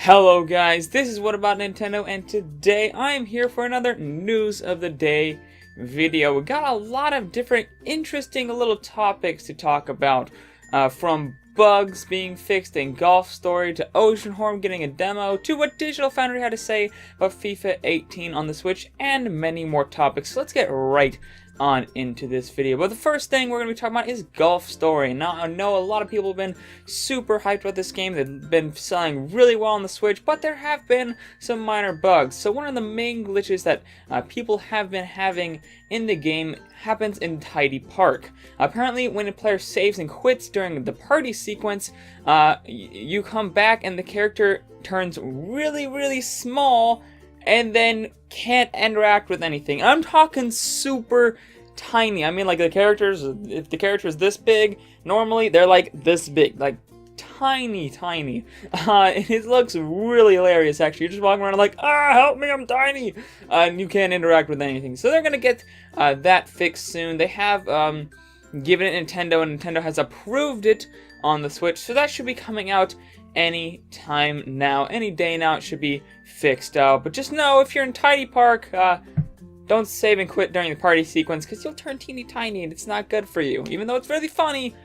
Hello guys, this is What About Nintendo, and today I am here for another News of the Day video. We got a lot of different interesting little topics to talk about, from bugs being fixed in Golf Story, to Oceanhorn getting a demo, to what Digital Foundry had to say about FIFA 18 on the Switch, and many more topics. So let's get right on into this video. But the first thing we're going to be talking about is Golf Story. Now, I know a lot of people have been super hyped about this game. They've been selling really well on the Switch, but there have been some minor bugs. So one of the main glitches that people have been having in the game happens in Tidy Park. Apparently, when a player saves and quits during the party sequence, you come back and the character turns really small and then can't interact with anything. I'm talking super tiny. I mean, like, the characters, if the character is this big, normally they're like this big, like tiny. And it looks really hilarious, actually. You're just walking around like, help me, I'm tiny, and you can't interact with anything. So they're gonna get that fixed soon. They have given it Nintendo, and Nintendo has approved it on the Switch, so that should be coming out any time now, any day now. It should be fixed out. But just know, if you're in Tidy Park, don't save and quit during the party sequence, because you'll turn teeny tiny and it's not good for you. Even though it's really funny,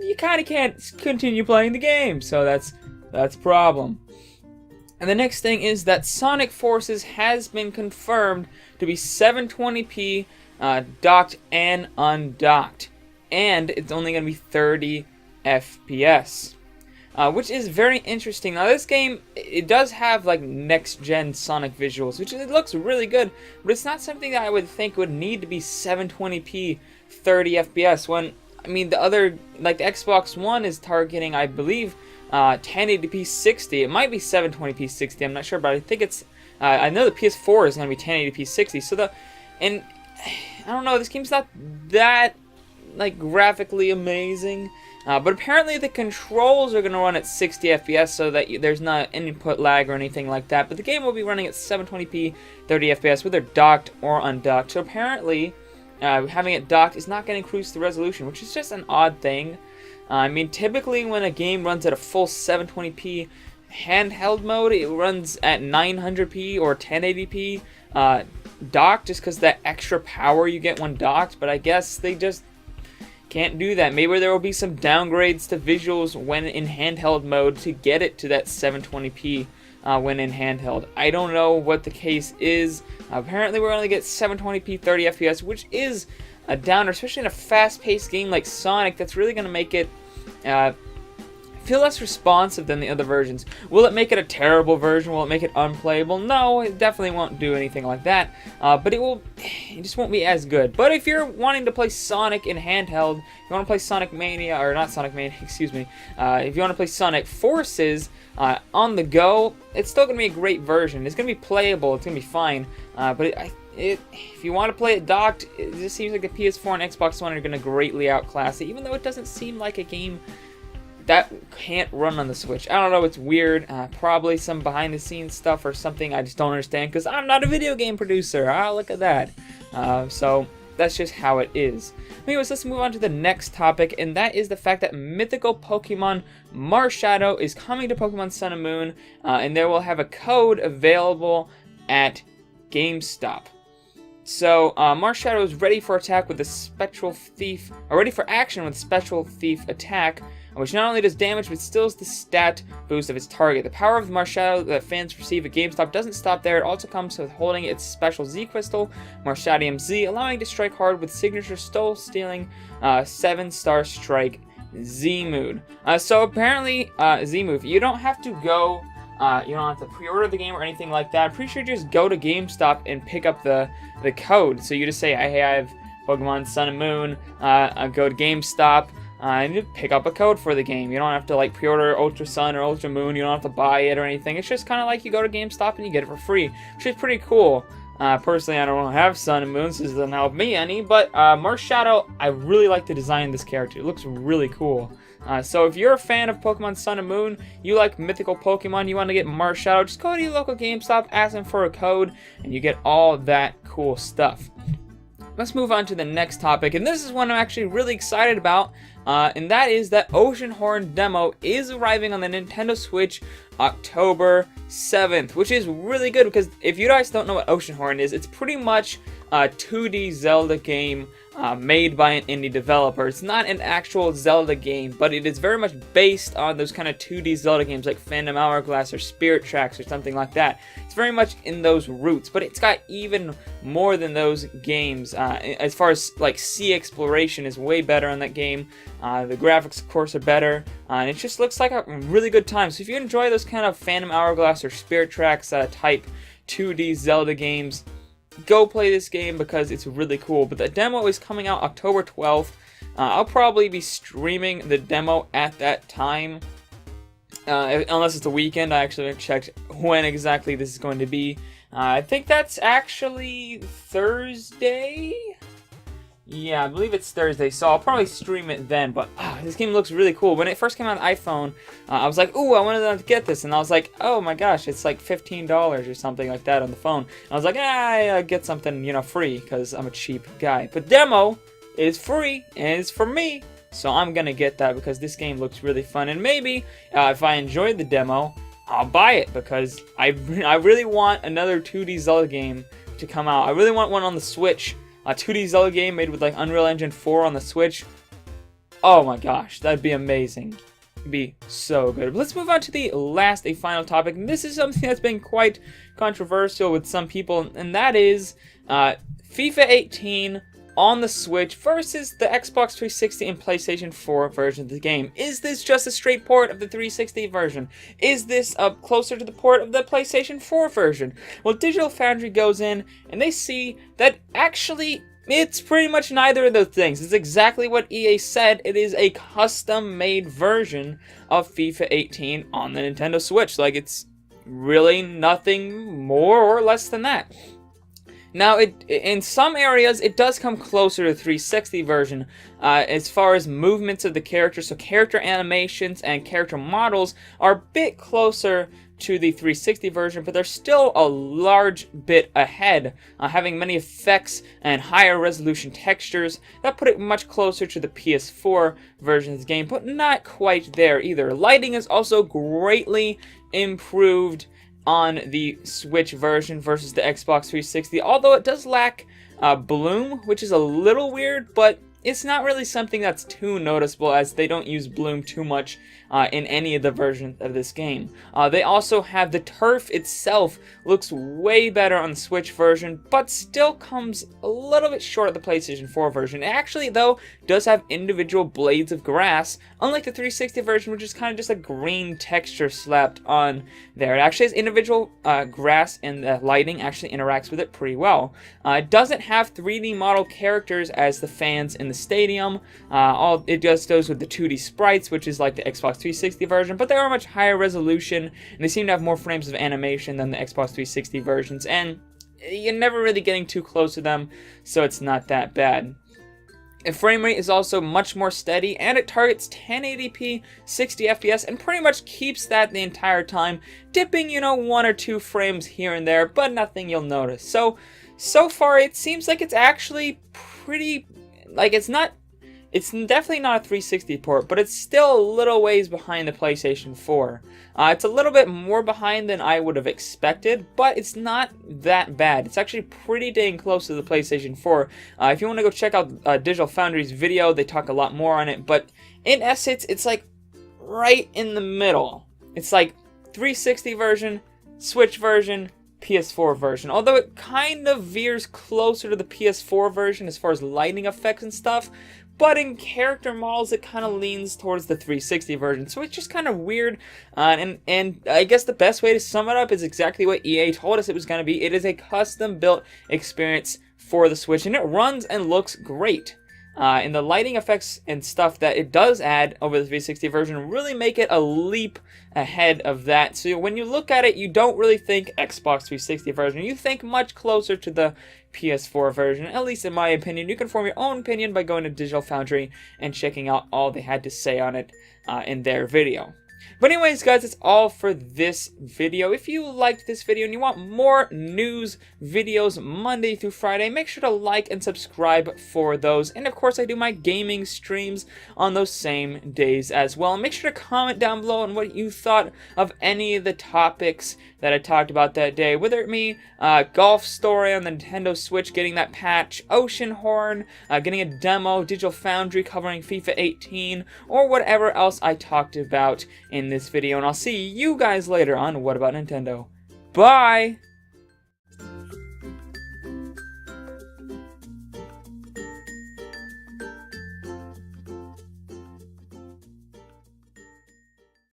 you kind of can't continue playing the game, so that's a problem. And the next thing is that Sonic Forces has been confirmed to be 720p docked and undocked, and it's only going to be 30 FPS. Which is very interesting. Now, this game, it does have like next-gen Sonic visuals, which it looks really good, but it's not something that I would think would need to be 720p 30 FPS when, I mean, the other, like the Xbox One is targeting, I believe, 1080p 60. It might be 720p 60, I'm not sure, but I think it's, I know the PS4 is going to be 1080p 60, so and I don't know, this game's not that, like, graphically amazing. But apparently the controls are going to run at 60 FPS so that there's not input lag or anything like that. But the game will be running at 720p 30 FPS whether docked or undocked. So apparently having it docked is not going to increase the resolution, which is just an odd thing. I mean, typically when a game runs at a full 720p handheld mode, it runs at 900p or 1080p docked, just because that extra power you get when docked. But I guess they just can't do that. Maybe there will be some downgrades to visuals when in handheld mode to get it to that 720p when in handheld. I don't know what the case is. Apparently we're only get 720p 30 FPS, which is a downer, especially in a fast-paced game like Sonic. That's really going to make it feel less responsive than the other versions. Will it make it a terrible version? Will it make it unplayable? No, it definitely won't do anything like that. But it just won't be as good. But if you're wanting to play Sonic in handheld, you want to play Sonic Mania, or not Sonic Mania, excuse me. If you want to play Sonic Forces on the go, it's still going to be a great version. It's going to be playable. It's going to be fine. But if you want to play it docked, it just seems like the PS4 and Xbox One are going to greatly outclass it, even though it doesn't seem like a game that can't run on the Switch. I don't know, it's weird. Probably some behind the scenes stuff or something I just don't understand, because I'm not a video game producer. Look at that. So that's just how it is. Anyways, let's move on to the next topic, and that is the fact that Mythical Pokemon Marshadow is coming to Pokemon Sun and Moon, and they will have a code available at GameStop. So, Marshadow is ready for attack with the Spectral Thief, or ready for action with Spectral Thief attack, which not only does damage, but steals the stat boost of its target. The power of the Marshadow that fans receive at GameStop doesn't stop there. It also comes with holding its special Z Crystal, Marshadium Z, allowing it to strike hard with signature stealing 7-star strike Z Mood. So apparently, Z Move, you don't have to go, you don't have to pre-order the game or anything like that. I'm pretty sure you just go to GameStop and pick up the code. So you just say, hey, I have Pokemon Sun and Moon, go to GameStop, and you pick up a code for the game. You don't have to like pre-order Ultra Sun or Ultra Moon. You don't have to buy it or anything. It's just kind of like you go to GameStop and you get it for free, which is pretty cool. Personally, I don't have Sun and Moon, so this doesn't help me any. But Marshadow, I really like the design of this character. It looks really cool. So if you're a fan of Pokemon Sun and Moon, you like mythical Pokemon, you want to get Marshadow, just go to your local GameStop, ask them for a code, and you get all that cool stuff. let's move on to the next topic, and this is one I'm actually really excited about, and that is that Oceanhorn demo is arriving on the Nintendo Switch October 7th, which is really good because if you guys don't know what Oceanhorn is, it's pretty much a 2D Zelda game made by an indie developer. It's not an actual Zelda game, but it is very much based on those kind of 2D Zelda games like Phantom Hourglass or Spirit Tracks or something like that. It's very much in those roots, but it's got even more than those games. As far as like sea exploration is way better on that game. The graphics, of course, are better, and it just looks like a really good time. So if you enjoy those kind of Phantom Hourglass or Spirit Tracks type 2D Zelda games, go play this game because it's really cool. But the demo is coming out October 12th. I'll probably be streaming the demo at that time, unless it's the weekend. I actually haven't checked when exactly this is going to be. I think that's actually Thursday. Yeah, I believe it's Thursday, so I'll probably stream it then, but this game looks really cool. When it first came out on iPhone, I was like, ooh, I wanted to get this, and I was like, oh my gosh, it's like $15 or something like that on the phone. And I was like, I get something, you know, free, because I'm a cheap guy. But demo is free, and it's for me, so I'm gonna get that, because this game looks really fun, and maybe, if I enjoy the demo, I'll buy it, because I really want another 2D Zelda game to come out. I really want one on the Switch. A 2D Zelda game made with like Unreal Engine 4 on the Switch. Oh my gosh, that'd be amazing. It'd be so good. But let's move on to the last, a final topic. And this is something that's been quite controversial with some people, and that is FIFA 18 on the Switch versus the Xbox 360 and PlayStation 4 version of the game. Is this just a straight port of the 360 version? Is this closer to the port of the PlayStation 4 version? Well, Digital Foundry goes in and they see that actually it's pretty much neither of those things. It's exactly what EA said. It is a custom-made version of FIFA 18 on the Nintendo Switch. Like, it's really nothing more or less than that. Now, in some areas, it does come closer to the 360 version as far as movements of the characters. So character animations and character models are a bit closer to the 360 version, but they're still a large bit ahead, having many effects and higher resolution textures. That put it much closer to the PS4 version of the game, but not quite there either. Lighting is also greatly improved on the Switch version versus the Xbox 360, although it does lack bloom, which is a little weird, but it's not really something that's too noticeable, as they don't use bloom too much in any of the versions of this game. They also have the turf itself looks way better on the Switch version, but still comes a little bit short of the PlayStation 4 version. It actually, though, does have individual blades of grass, unlike the 360 version, which is kind of just a green texture slapped on there. It actually has individual grass, and the lighting actually interacts with it pretty well. It doesn't have 3D model characters as the fans in the stadium. All it just goes with the 2D sprites, which is like the Xbox 360 version, but they are much higher resolution, and they seem to have more frames of animation than the Xbox 360 versions, and you're never really getting too close to them, so it's not that bad. The frame rate is also much more steady, and it targets 1080p 60 FPS and pretty much keeps that the entire time, dipping, you know, 1 or 2 frames here and there, but nothing you'll notice. So far it seems like it's actually pretty, like, it's definitely not a 360 port, but it's still a little ways behind the PlayStation 4. It's a little bit more behind than I would have expected, but it's not that bad. It's actually pretty dang close to the PlayStation 4. If you want to go check out Digital Foundry's video, they talk a lot more on it, but in essence, it's like right in the middle. It's like 360 version, Switch version, PS4 version, although it kind of veers closer to the PS4 version as far as lighting effects and stuff, but in character models it kind of leans towards the 360 version, so it's just kind of weird, and I guess the best way to sum it up is exactly what EA told us it was going to be. It is a custom built experience for the Switch, and it runs and looks great. And the lighting effects and stuff that it does add over the 360 version really make it a leap ahead of that. So when you look at it, you don't really think Xbox 360 version. You think much closer to the PS4 version, at least in my opinion. You can form your own opinion by going to Digital Foundry and checking out all they had to say on it in their video. But anyways, guys, that's all for this video. If you liked this video and you want more news videos Monday through Friday, make sure to like and subscribe for those. And of course, I do my gaming streams on those same days as well. And make sure to comment down below on what you thought of any of the topics that I talked about that day, whether it be Golf Story on the Nintendo Switch, getting that patch, Oceanhorn, getting a demo, Digital Foundry covering FIFA 18, or whatever else I talked about in this video. And I'll see you guys later on What About Nintendo. Bye!